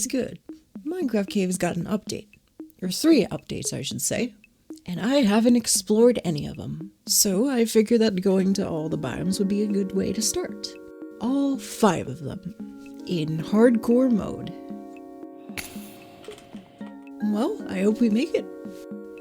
What's good? Minecraft Cave has got an update. Or 3 updates, I should say. And I haven't explored any of them. So I figured that going to all the biomes would be a good way to start. All 5 of them. In hardcore mode. Well, I hope we make it.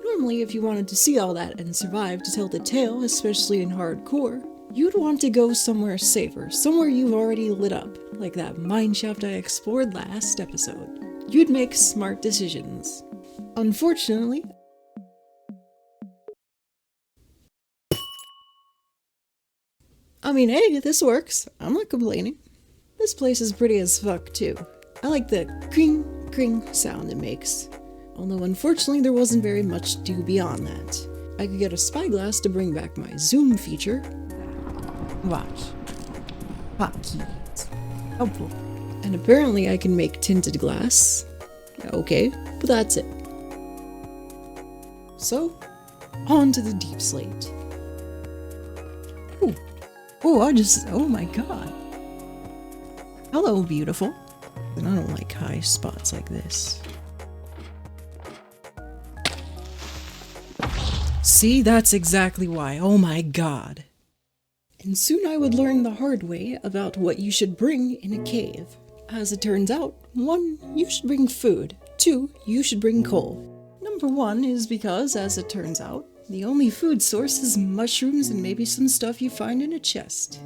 Normally, if you wanted to see all that and survive to tell the tale, especially in hardcore, you'd want to go somewhere safer, somewhere you've already lit up, like that mineshaft I explored last episode. You'd make smart decisions. Unfortunately, hey, this works. I'm not complaining. This place is pretty as fuck, too. I like the kring, kring sound it makes. Although unfortunately there wasn't very much to do beyond that. I could get a spyglass to bring back my zoom feature. Watch. Hotkeys. Helpful. And apparently I can make tinted glass. Okay, but that's it. So, on to the deep slate. Ooh. Oh my god. Hello, beautiful. And I don't like high spots like this. See, that's exactly why. Oh my god. And soon I would learn the hard way about what you should bring in a cave. As it turns out, 1, you should bring food. 2, you should bring coal. Number 1 is because, as it turns out, the only food source is mushrooms and maybe some stuff you find in a chest.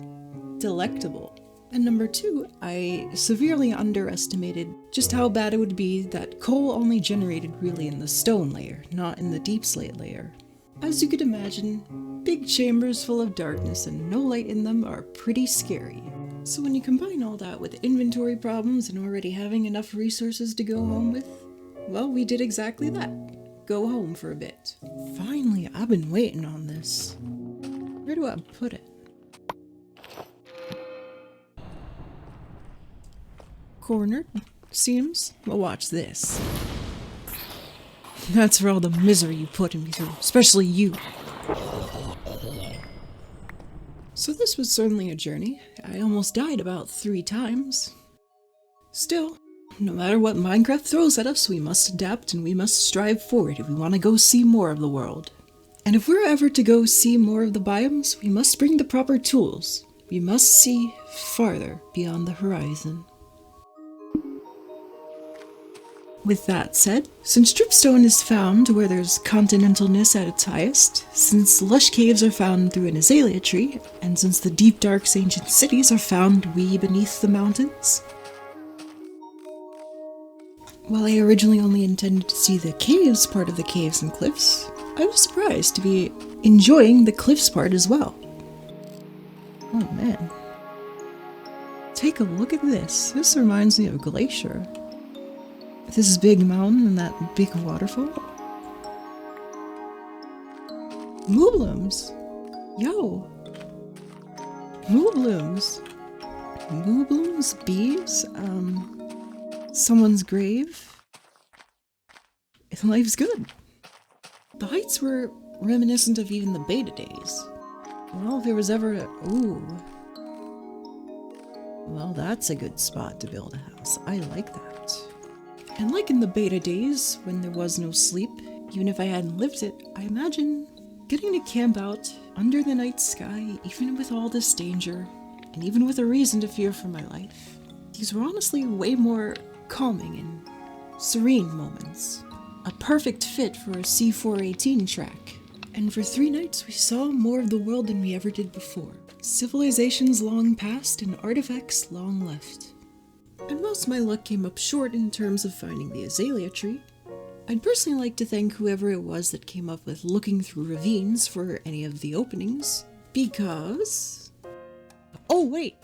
Delectable. And number 2, I severely underestimated just how bad it would be that coal only generated really in the stone layer, not in the deep slate layer. As you could imagine, big chambers full of darkness and no light in them are pretty scary. So when you combine all that with inventory problems and already having enough resources to go home with, well, we did exactly that. Go home for a bit. Finally, I've been waiting on this. Where do I put it? Cornered, seems. Well, watch this. That's for all the misery you put me through, especially you. So this was certainly a journey. I almost died about 3 times. Still, no matter what Minecraft throws at us, we must adapt and we must strive forward if we want to go see more of the world. And if we're ever to go see more of the biomes, we must bring the proper tools. We must see farther beyond the horizon. With that said, since dripstone is found where there's continentalness at its highest, since lush caves are found through an azalea tree, and since the deep dark ancient cities are found way beneath the mountains, while I originally only intended to see the caves part of the caves and cliffs, I was surprised to be enjoying the cliffs part as well. Oh man. Take a look at this. This reminds me of Glacier. This big mountain and that big waterfall. Mooblooms! Yo! Mooblooms! Mooblooms? Bees? Someone's grave? Life's good. The heights were reminiscent of even the beta days. Well, if there was ever a... Ooh. Well, that's a good spot to build a house. I like that. And like in the beta days, when there was no sleep, even if I hadn't lived it, I imagine getting to camp out under the night sky, even with all this danger, and even with a reason to fear for my life. These were honestly way more calming and serene moments. A perfect fit for a C418 track. And for 3 nights we saw more of the world than we ever did before. Civilizations long past and artifacts long left. And whilst my luck came up short in terms of finding the azalea tree, I'd personally like to thank whoever it was that came up with looking through ravines for any of the openings, because... Oh wait!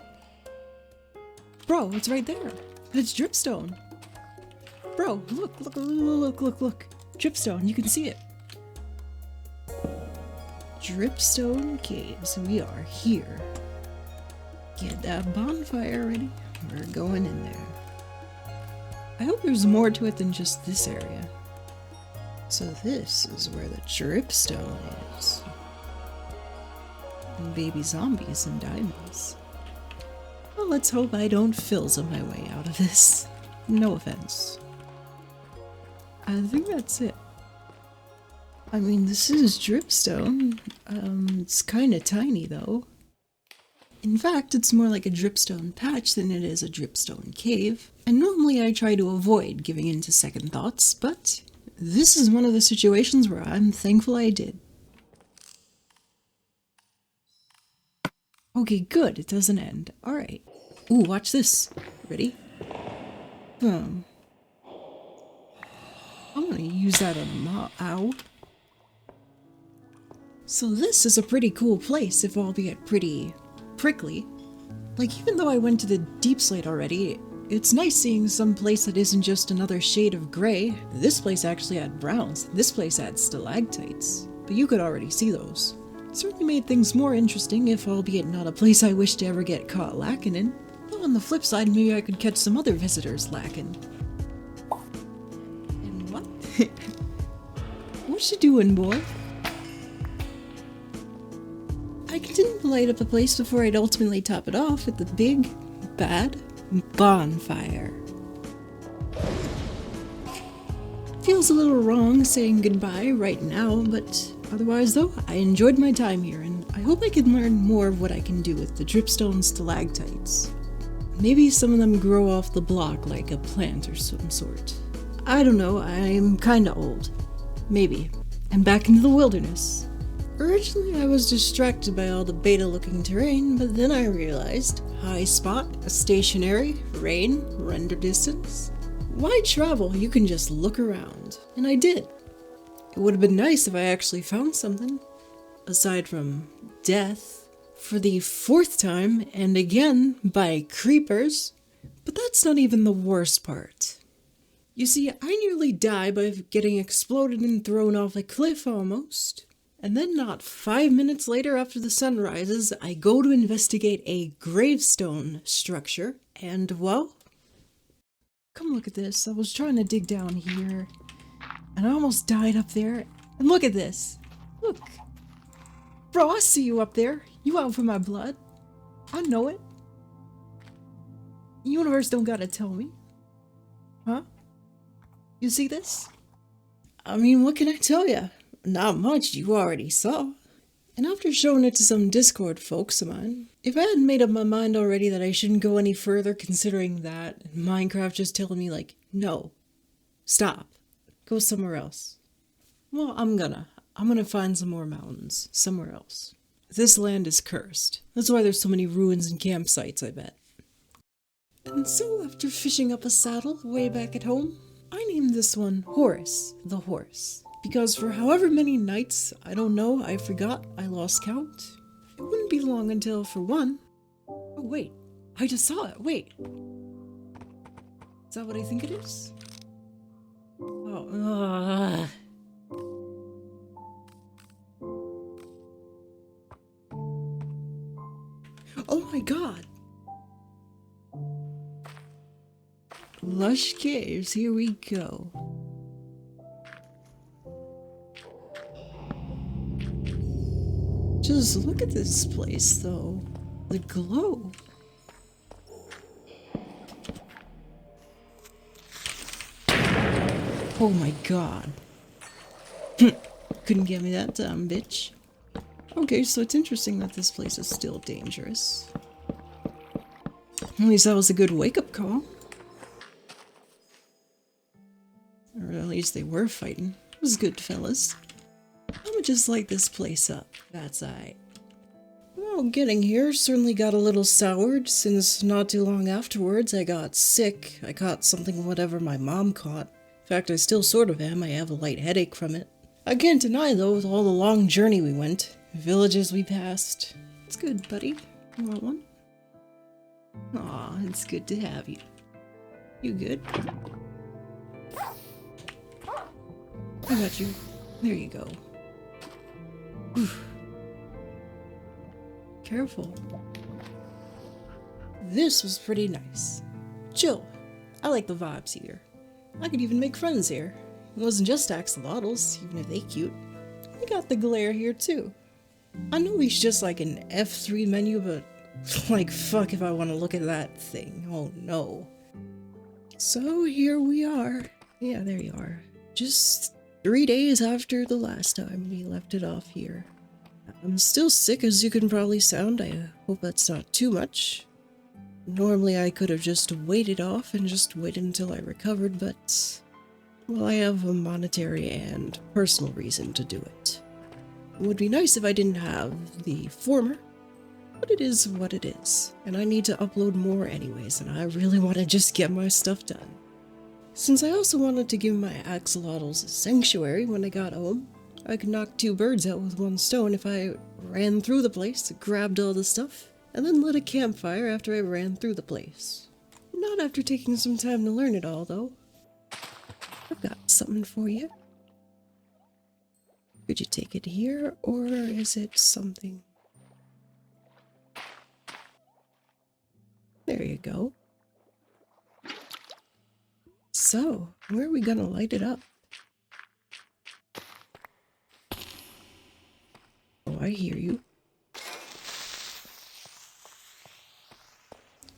Bro, it's right there! It's dripstone! Bro, look! Dripstone, you can see it! Dripstone Caves, we are here. Get that bonfire ready. We're going in there. I hope there's more to it than just this area. So this is where the dripstone is. And baby zombies and diamonds. Well, let's hope I don't fills my way out of this. No offense. I think that's it. I mean, this is dripstone. It's kinda tiny though. In fact, it's more like a dripstone patch than it is a dripstone cave. And normally I try to avoid giving in to second thoughts, but this is one of the situations where I'm thankful I did. Okay, good, it doesn't end. Alright. Ooh, watch this. Ready? I'm gonna use that on ow. So this is a pretty cool place, if albeit pretty prickly. Like, even though I went to the deep slate already, it's nice seeing some place that isn't just another shade of gray. This place actually had browns. This place had stalactites. But you could already see those. It certainly made things more interesting, if albeit not a place I wish to ever get caught lacking in. Though on the flip side, maybe I could catch some other visitors lacking. And what? What you doing, boy? I continued to light up the place before I'd ultimately top it off with the big, bad bonfire. Feels a little wrong saying goodbye right now, but otherwise though, I enjoyed my time here, and I hope I can learn more of what I can do with the dripstone stalactites. Maybe some of them grow off the block like a plant or some sort. I don't know, I'm kinda old. Maybe. And back into the wilderness. Originally I was distracted by all the beta-looking terrain, but then I realized, high spot, a stationary, rain, render distance. Why travel? You can just look around. And I did. It would have been nice if I actually found something. Aside from death. For the 4th time, and again, by creepers. But that's not even the worst part. You see, I nearly died by getting exploded and thrown off a cliff almost. And then not 5 minutes later after the sun rises, I go to investigate a gravestone structure, and well, come look at this. I was trying to dig down here, and I almost died up there, and look at this. Look. Bro, I see you up there. You out for my blood. I know it. The universe don't gotta tell me. Huh? You see this? I mean, what can I tell ya? Not much, you already saw. And after showing it to some Discord folks of mine, if I hadn't made up my mind already that I shouldn't go any further considering that Minecraft just telling me like, no, stop, go somewhere else. Well, I'm gonna find some more mountains somewhere else. This land is cursed. That's why there's so many ruins and campsites, I bet. And so after fishing up a saddle way back at home, I named this one Horus the Horse. Because for however many nights, I don't know, I forgot, I lost count. It wouldn't be long until, for one... Oh wait, I just saw it, wait. Is that what I think it is? Oh, oh my god! Lush caves, here we go. Just look at this place, though. The glow. Oh my god. Couldn't get me that time, bitch. Okay, so it's interesting that this place is still dangerous. At least that was a good wake-up call. Or at least they were fighting. It was good, fellas. I'ma just light this place up. That's aight. Well, getting here certainly got a little soured, since not too long afterwards I got sick. I caught something whatever my mom caught. In fact, I still sort of am. I have a light headache from it. I can't deny, though, with all the long journey we went, villages we passed. It's good, buddy. You want one? Aw, it's good to have you. You good? I got you. There you go. Whew. Careful. This was pretty nice. Chill. I like the vibes here. I could even make friends here. It wasn't just axolotls, even if they cute. We got the glare here too. I know he's just like an F3 menu, but like fuck if I want to look at that thing. Oh no. So here we are. Yeah, there you are. Just 3 days after the last time we left it off here. I'm still sick, as you can probably sound. I hope that's not too much. Normally I could have just waited off and just waited until I recovered, but, well, I have a monetary and personal reason to do it. It would be nice if I didn't have the former, but it is what it is, and I need to upload more anyways, and I really want to just get my stuff done. Since I also wanted to give my axolotls a sanctuary when I got home, I could knock 2 birds out with 1 stone if I ran through the place, grabbed all the stuff, and then lit a campfire after I ran through the place. Not after taking some time to learn it all, though. I've got something for you. Could you take it here, or is it something? There you go. So, where are we gonna light it up? Oh, I hear you.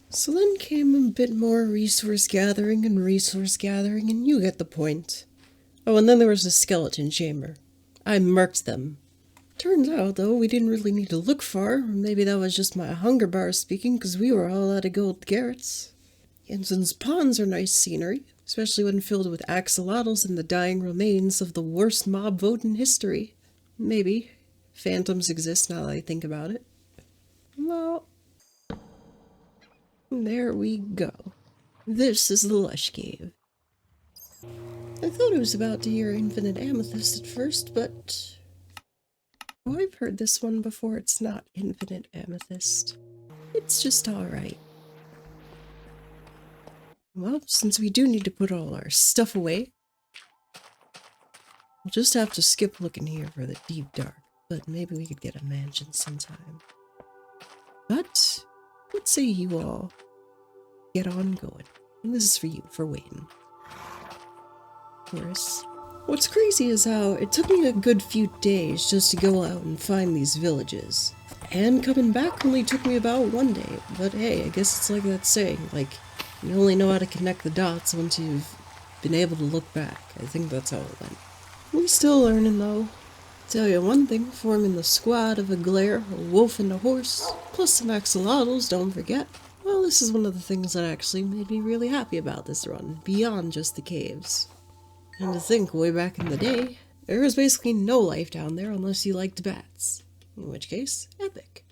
So then came a bit more resource gathering, and you get the point. Oh, and then there was the skeleton chamber. I marked them. Turns out, though, we didn't really need to look far. Maybe that was just my hunger bar speaking, because we were all out of gold carrots. Jensen's ponds are nice scenery, especially when filled with axolotls and the dying remains of the worst mob vote in history. Maybe. Phantoms exist now that I think about it. Well, there we go. This is the Lush Cave. I thought I was about to hear infinite amethyst at first, but... oh, I've heard this one before. It's not infinite amethyst. It's just alright. Well, since we do need to put all our stuff away, we'll just have to skip looking here for the deep dark, but maybe we could get a mansion sometime. But, what say you all get on going? And this is for you, for waiting. Of course. What's crazy is how it took me a good few days just to go out and find these villages. And coming back only took me about 1 day. But hey, I guess it's like that saying, like, you only know how to connect the dots once you've been able to look back. I think that's how it went. We're still learning, though. Tell you one thing, forming the squad of a glare, a wolf and a horse, plus some axolotls, don't forget. Well, this is one of the things that actually made me really happy about this run, beyond just the caves. And to think, way back in the day, there was basically no life down there unless you liked bats. In which case, epic.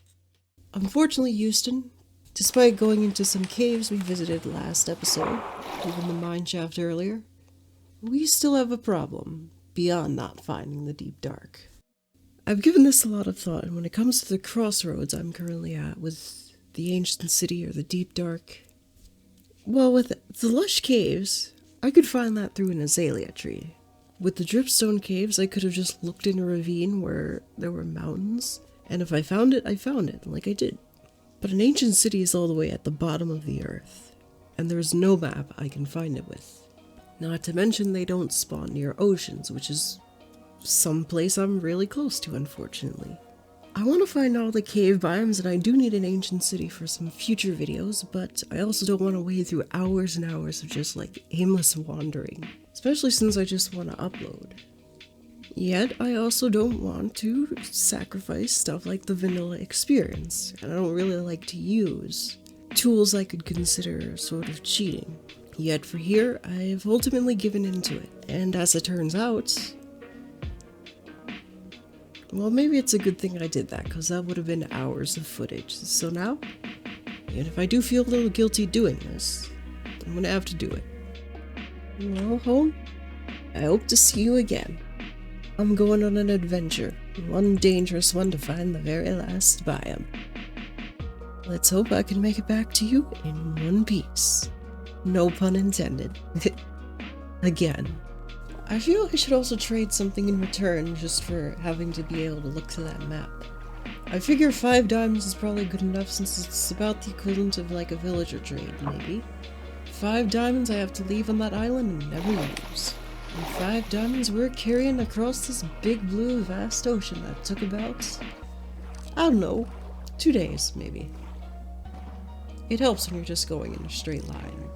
Unfortunately, Houston, despite going into some caves we visited last episode, even the mine shaft earlier, we still have a problem, beyond not finding the deep dark. I've given this a lot of thought, and when it comes to the crossroads I'm currently at with the ancient city or the deep dark, well, with the lush caves, I could find that through an azalea tree. With the dripstone caves, I could have just looked in a ravine where there were mountains, and if I found it, like I did. But an ancient city is all the way at the bottom of the earth, and there's no map I can find it with. Not to mention they don't spawn near oceans, which is some place I'm really close to, unfortunately. I want to find all the cave biomes, and I do need an ancient city for some future videos, but I also don't want to wade through hours and hours of just like aimless wandering, especially since I just want to upload. Yet, I also don't want to sacrifice stuff like the vanilla experience, and I don't really like to use tools I could consider sort of cheating. Yet for here, I've ultimately given into it, and as it turns out, well, maybe it's a good thing I did that, because that would have been hours of footage. So now, even if I do feel a little guilty doing this, I'm gonna have to do it. Well, home, I hope to see you again. I'm going on an adventure, one dangerous one to find the very last biome. Let's hope I can make it back to you in one piece. No pun intended. Again. I feel I should also trade something in return just for having to be able to look to that map. I figure 5 diamonds is probably good enough since it's about the equivalent of like a villager trade, maybe. 5 diamonds I have to leave on that island and never use. And 5 diamonds we're carrying across this big blue vast ocean that took about, I don't know, 2 days maybe. It helps when you're just going in a straight line.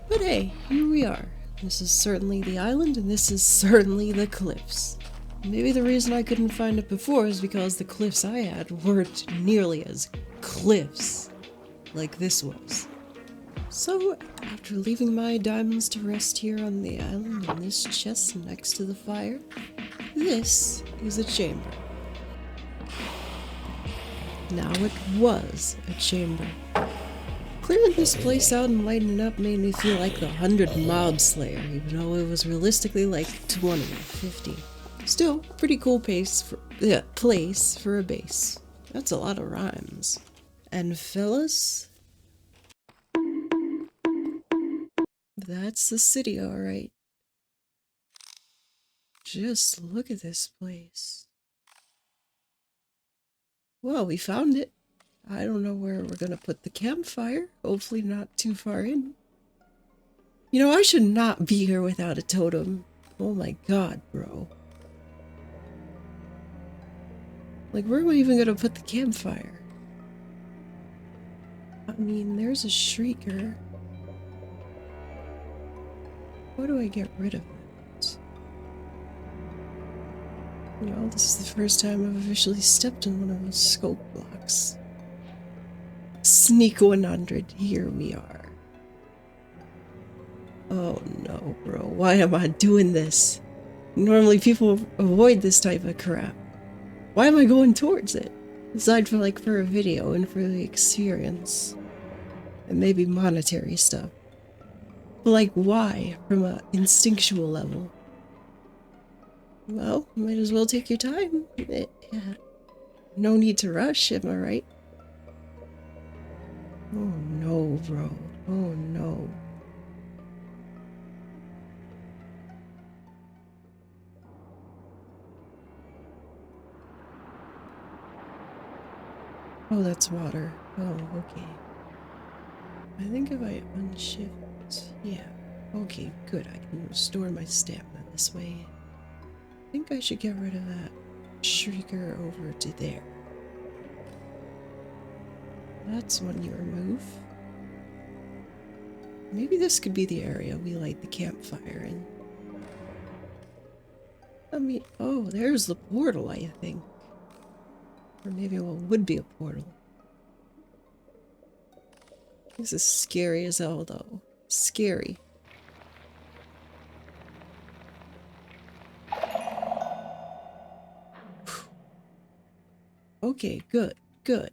But hey, here we are. This is certainly the island, and this is certainly the cliffs. Maybe the reason I couldn't find it before is because the cliffs I had weren't nearly as cliffs like this was. So, after leaving my diamonds to rest here on the island in this chest next to the fire, this is a chamber. Now it was a chamber. Clearing this place out and lighting it up made me feel like the 100 mob slayer, even though it was realistically like 20 or 50. Still, pretty cool place for a base. That's a lot of rhymes. And fellas, that's the city, alright. Just look at this place. Well, we found it. I don't know where we're gonna put the campfire. Hopefully not too far in. You know, I should not be here without a totem. Oh my god, bro. Like, where am I even gonna put the campfire? I mean, there's a shrieker. How do I get rid of it? You know, this is the first time I've officially stepped in one of those scope blocks. Sneak 100, here we are. Oh no, bro, why am I doing this? Normally people avoid this type of crap. Why am I going towards it? Aside from for a video and for the experience. And maybe monetary stuff. But why? From an instinctual level. Well, might as well take your time. No need to rush, am I right? Oh no, bro. Oh no. Oh, that's water. Oh, okay. I think if I unshift... Yeah. Okay, good. I can restore my stamina this way. I think I should get rid of that shrieker over to there. That's one you remove. Maybe this could be the area we light the campfire in. I mean, oh, there's the portal, I think. Or maybe it would be a portal. This is scary as hell, though. Scary. Okay, good, good.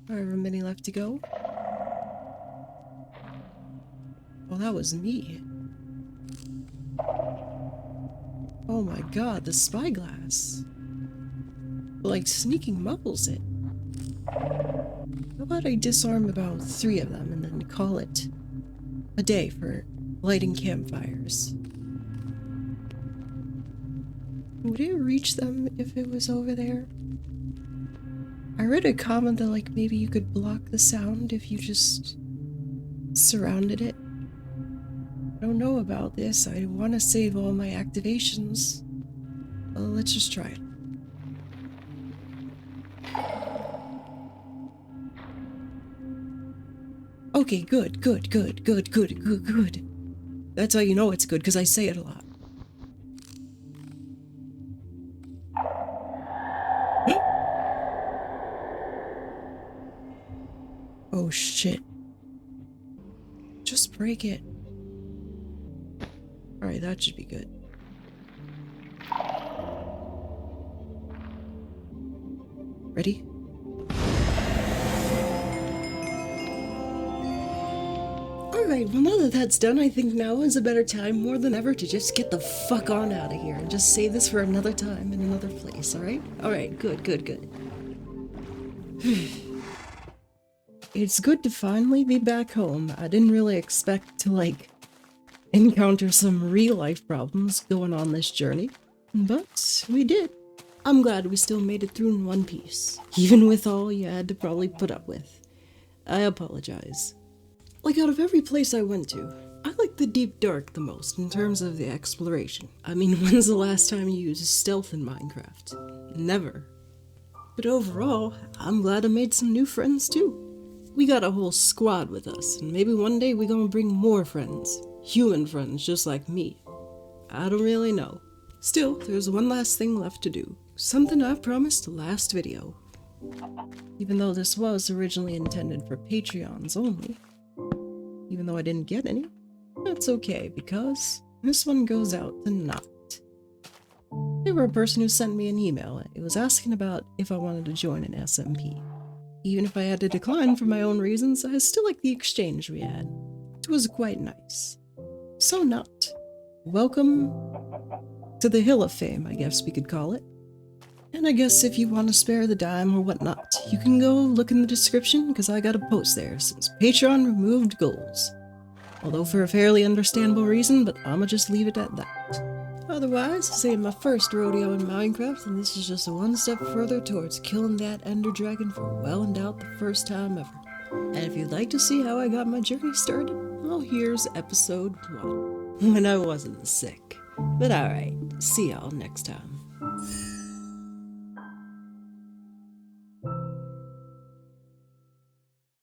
However many left to go. Well, that was me. Oh my god, the spyglass. Sneaking muffles it. How about I disarm about 3 of them and then call it a day for lighting campfires? Would it reach them if it was over there? I read a comment that maybe you could block the sound if you just surrounded it. I don't know about this. I want to save all my activations. Well, let's just try it. Okay, good, good, good, good, good, good, good. That's how you know it's good, because I say it a lot. Oh shit. Just break it. Alright, that should be good. Ready? Alright, well now that that's done, I think now is a better time more than ever to just get the fuck on out of here and just save this for another time in another place, alright? Alright, good, good, good. It's good to finally be back home. I didn't really expect to, encounter some real-life problems going on this journey, but we did. I'm glad we still made it through in one piece, even with all you had to probably put up with. I apologize. Out of every place I went to, I like the deep dark the most in terms of the exploration. I mean, when's the last time you used stealth in Minecraft? Never. But overall, I'm glad I made some new friends too. We got a whole squad with us, and maybe one day we gonna bring more friends. Human friends just like me. I don't really know. Still, there's one last thing left to do. Something I promised last video. Even though this was originally intended for Patreons only. Even though I didn't get any. That's okay, because this one goes out to Not. They were a person who sent me an email. It was asking about if I wanted to join an SMP. Even if I had to decline for my own reasons, I still liked the exchange we had. It was quite nice. So Not, welcome to the Hill of Fame, I guess we could call it. And I guess if you want to spare the dime or whatnot, you can go look in the description, because I got a post there since Patreon removed goals. Although for a fairly understandable reason, but I'ma just leave it at that. Otherwise, this ain't my first rodeo in Minecraft, and this is just one step further towards killing that Ender Dragon for well and out the first time ever. And if you'd like to see how I got my journey started, well, here's episode 1, when I wasn't sick. But alright, see y'all next time.